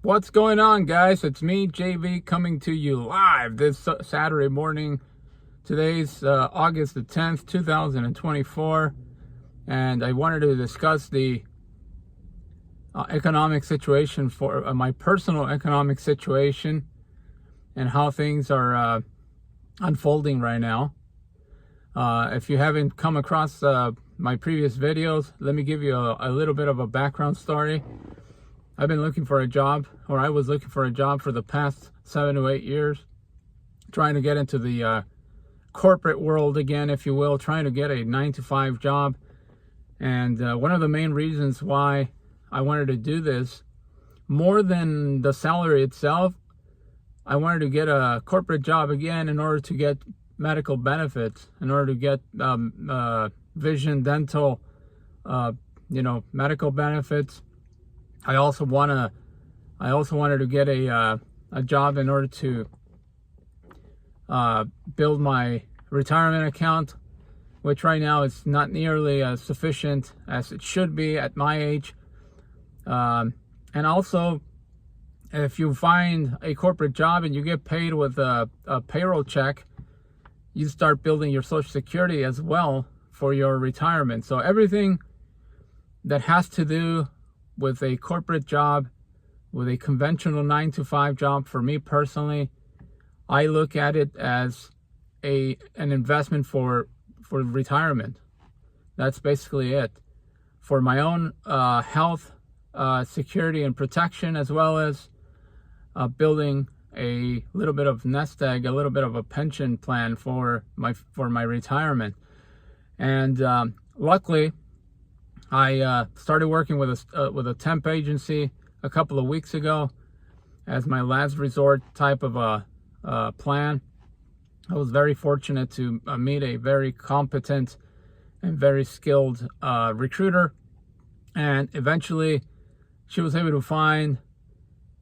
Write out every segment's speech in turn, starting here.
What's going on, guys? It's me, JV, coming to you live this Saturday morning. Today's August the 10th, 2024, and I wanted to discuss the economic situation for my personal economic situation and how things are unfolding right now. If you haven't come across my previous videos, let me give you a little bit of a background story. I've been looking for a job, or I was looking for a job for the past 7 to 8 years, trying to get into the corporate world again, if you will, trying to get a 9-to-5 job. And one of the main reasons why I wanted to do this, more than the salary itself, I wanted to get a corporate job again in order to get medical benefits, in order to get vision, dental, medical benefits. I also wanted to get a job in order to build my retirement account, which right now is not nearly as sufficient as it should be at my age. And also, if you find a corporate job and you get paid with a payroll check, you start building your Social Security as well for your retirement. So everything that has to do with a corporate job, with a conventional 9-to-5 job, for me personally, I look at it as an investment for retirement. That's basically it. For my own health, security, and protection, as well as building a little bit of nest egg, a little bit of a pension plan for my retirement. And luckily, I started working with a temp agency a couple of weeks ago as my last resort type of a plan. I was very fortunate to meet a very competent and very skilled recruiter, and eventually she was able to find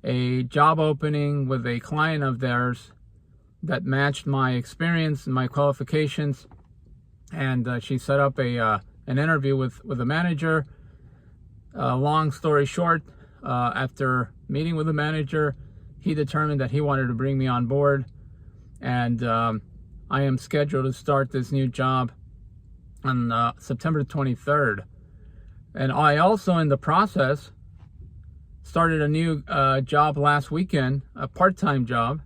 a job opening with a client of theirs that matched my experience and my qualifications, and she set up an interview with the manager. Long story short, after meeting with the manager, he determined that he wanted to bring me on board, and I am scheduled to start this new job on September 23rd. And I also, in the process, started a new job last weekend, a part-time job,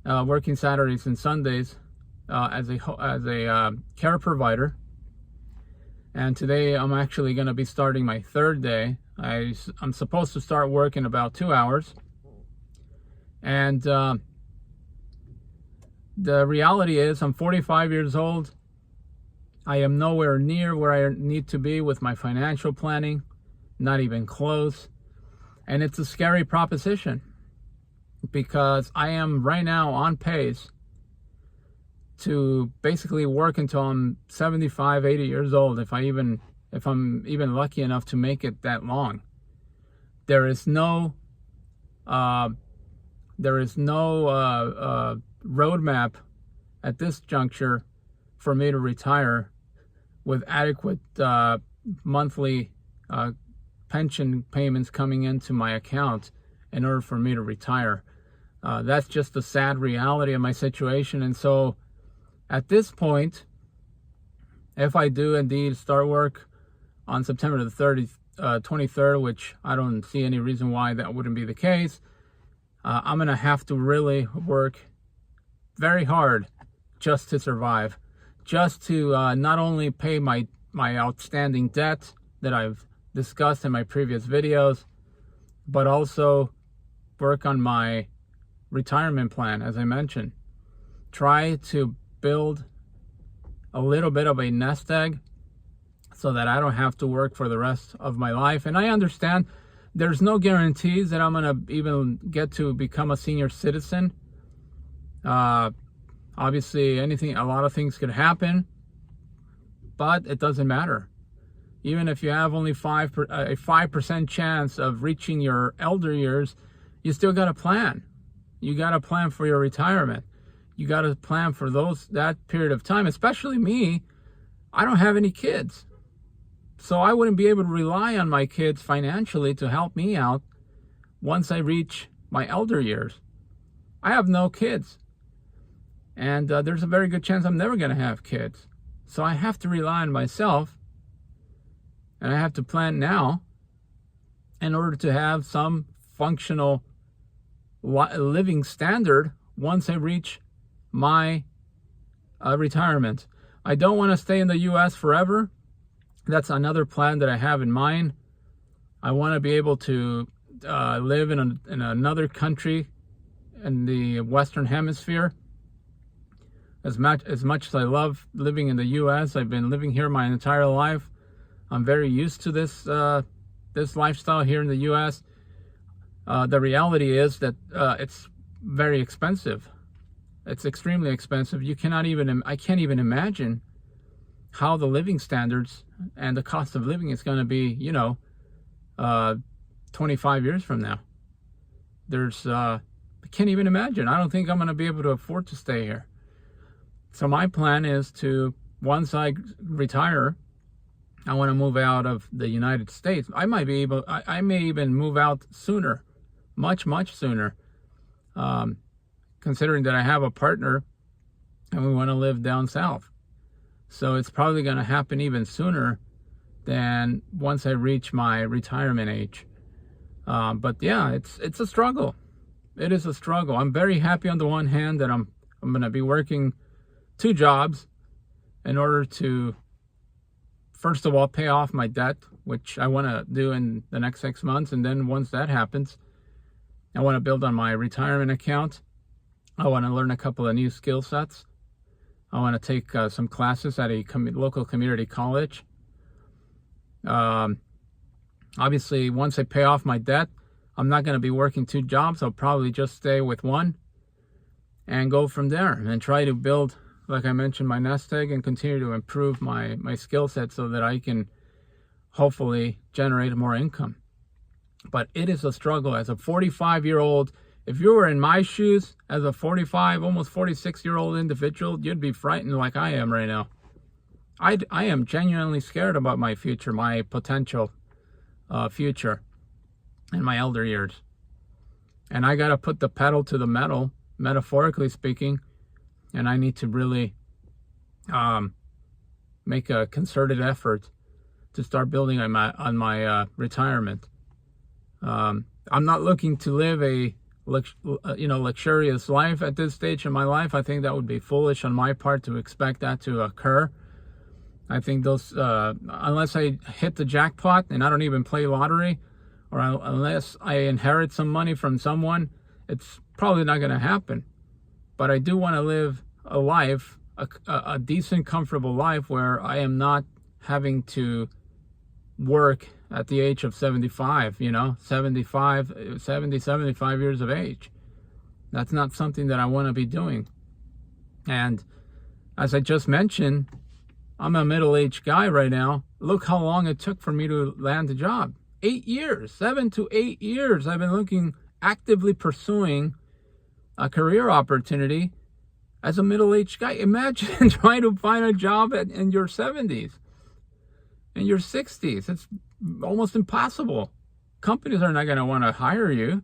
working Saturdays and Sundays as a care provider. And today I'm actually going to be starting my third day. I'm supposed to start work in about 2 hours. And the reality is I'm 45 years old. I am nowhere near where I need to be with my financial planning, not even close. And it's a scary proposition because I am right now on pace to basically work until I'm 75, 80 years old, if I'm even lucky enough to make it that long. There is no roadmap at this juncture for me to retire with adequate monthly pension payments coming into my account in order for me to retire. That's just the sad reality of my situation. And so at this point, if I do indeed start work on September the 23rd, which I don't see any reason why that wouldn't be the case, I'm going to have to really work very hard just to survive, just to not only pay my outstanding debt that I've discussed in my previous videos, but also work on my retirement plan, as I mentioned. Try to build a little bit of a nest egg so that I don't have to work for the rest of my life. And I understand there's no guarantees that I'm going to even get to become a senior citizen. Obviously, a lot of things could happen, but it doesn't matter. Even if you have only a 5% chance of reaching your elder years, you still got to plan. You got to plan for your retirement. You got to plan for that period of time. Especially me, I don't have any kids. So I wouldn't be able to rely on my kids financially to help me out once I reach my elder years. I have no kids, and there's a very good chance I'm never going to have kids. So I have to rely on myself, and I have to plan now in order to have some functional living standard once I reach my retirement. I don't want to stay in the U.S. forever. That's another plan that I have in mind. I want to be able to live in another country in the Western Hemisphere. As much as I love living in the U.S., I've been living here my entire life. I'm very used to this this lifestyle here in the U.S. The reality is that it's very expensive. It's extremely expensive. I can't even imagine how the living standards and the cost of living is going to be, 25 years from now. I can't even imagine. I don't think I'm going to be able to afford to stay here. So my plan is to, once I retire, I want to move out of the United States. I may even move out sooner, much sooner, considering that I have a partner and we want to live down south. So it's probably going to happen even sooner than once I reach my retirement age. But yeah, it's a struggle. It is a struggle. I'm very happy on the one hand that I'm going to be working 2 jobs in order to, first of all, pay off my debt, which I want to do in the next 6 months. And then once that happens, I want to build on my retirement account. I want to learn a couple of new skill sets. I want to take some classes at a local community college. Obviously, once I pay off my debt, I'm not going to be working 2 jobs. I'll probably just stay with one and go from there and try to build, like I mentioned, my nest egg and continue to improve my skill set so that I can hopefully generate more income. But it is a struggle as a 45-year-old. If you were in my shoes as a 45, almost 46-year-old individual, you'd be frightened like I am right now. I am genuinely scared about my future, my potential future in my elder years. And I got to put the pedal to the metal, metaphorically speaking, and I need to really make a concerted effort to start building on my retirement. I'm not looking to live a luxurious life at this stage in my life. I think that would be foolish on my part to expect that to occur. I think those, unless I hit the jackpot and I don't even play lottery, or unless I inherit some money from someone, it's probably not going to happen. But I do want to live a life, a decent, comfortable life where I am not having to work at the age of 75, 75 years of age. That's not something that I want to be doing. And as I just mentioned, I'm a middle-aged guy right now. Look how long it took for me to land a job. 8 years, 7 to 8 years. I've been actively pursuing a career opportunity as a middle-aged guy. Imagine trying to find a job in your 70s, in your 60s. It's almost impossible. Companies are not going to want to hire you.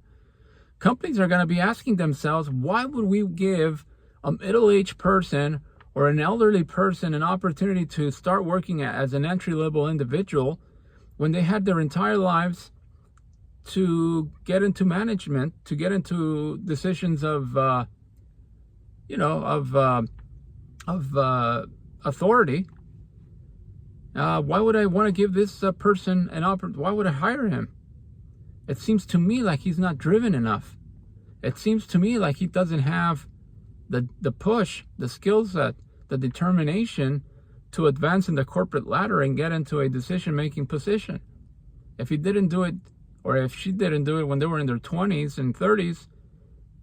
Companies are going to be asking themselves, why would we give a middle-aged person or an elderly person an opportunity to start working as an entry-level individual when they had their entire lives to get into management, to get into decisions of authority? Why would I want to give this person an opportunity? Why would I hire him? It seems to me like he's not driven enough. It seems to me like he doesn't have the push, the skill set, the determination to advance in the corporate ladder and get into a decision-making position. If he didn't do it, or if she didn't do it when they were in their 20s and 30s,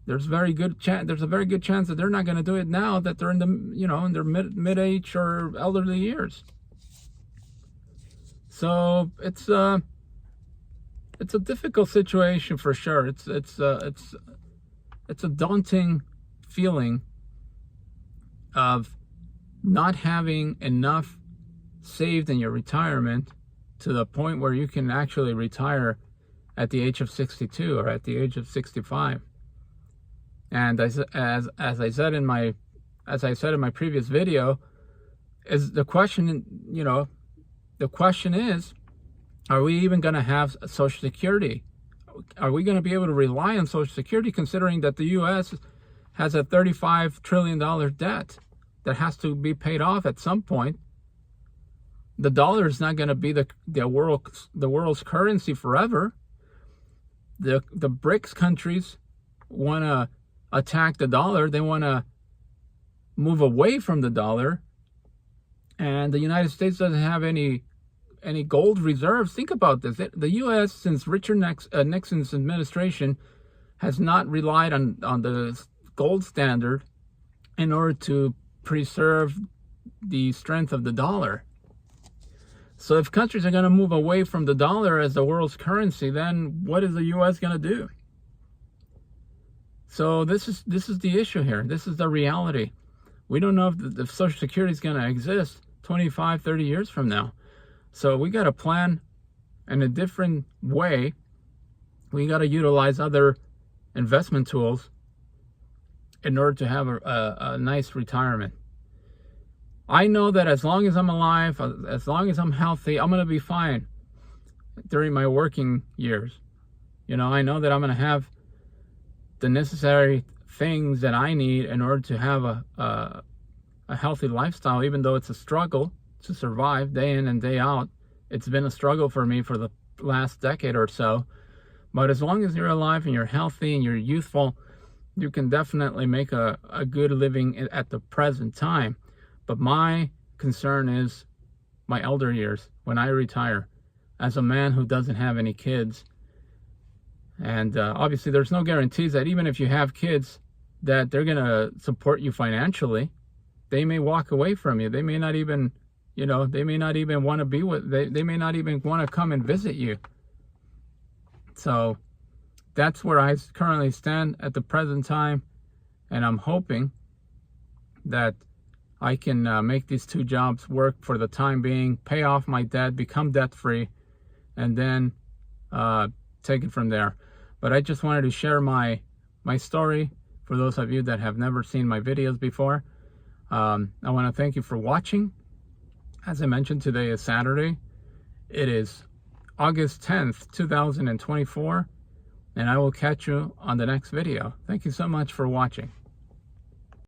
there's a very good chance that they're not going to do it now that they're in in their mid-age or elderly years. So it's a difficult situation for sure. It's a daunting feeling of not having enough saved in your retirement to the point where you can actually retire at the age of 62 or at the age of 65. And as I said in my previous video, is the question, the question is, are we even going to have Social Security? Are we going to be able to rely on Social Security, considering that the U.S. has a $35 trillion debt that has to be paid off at some point? The dollar is not going to be the world's currency forever. The BRICS countries want to attack the dollar. They want to move away from the dollar. And the United States doesn't have any gold reserves. Think about this. The U.S., since Richard Nixon's administration, has not relied on the gold standard in order to preserve the strength of the dollar. So if countries are going to move away from the dollar as the world's currency, then what is the U.S. going to do? So this is the issue here. This is the reality. We don't know if Social Security is going to exist 25, 30 years from now. So we got to plan in a different way. We got to utilize other investment tools in order to have a nice retirement. I know that as long as I'm alive, as long as I'm healthy, I'm going to be fine during my working years. I know that I'm going to have the necessary things that I need in order to have a healthy lifestyle, even though it's a struggle to survive day in and day out. It's been a struggle for me for the last decade or so. But as long as you're alive and you're healthy and you're youthful, you can definitely make a good living at the present time. But my concern is my elder years, when I retire, as a man who doesn't have any kids. And obviously there's no guarantees that even if you have kids, that they're going to support you financially. They may walk away from you. They may not even, they may not even want to be with, they may not even want to come and visit you. So that's where I currently stand at the present time. And I'm hoping that I can make these two jobs work for the time being, pay off my debt, become debt-free, and then take it from there. But I just wanted to share my story for those of you that have never seen my videos before. I want to thank you for watching. As I mentioned, today is Saturday. It is August 10th, 2024, and I will catch you on the next video. Thank you so much for watching.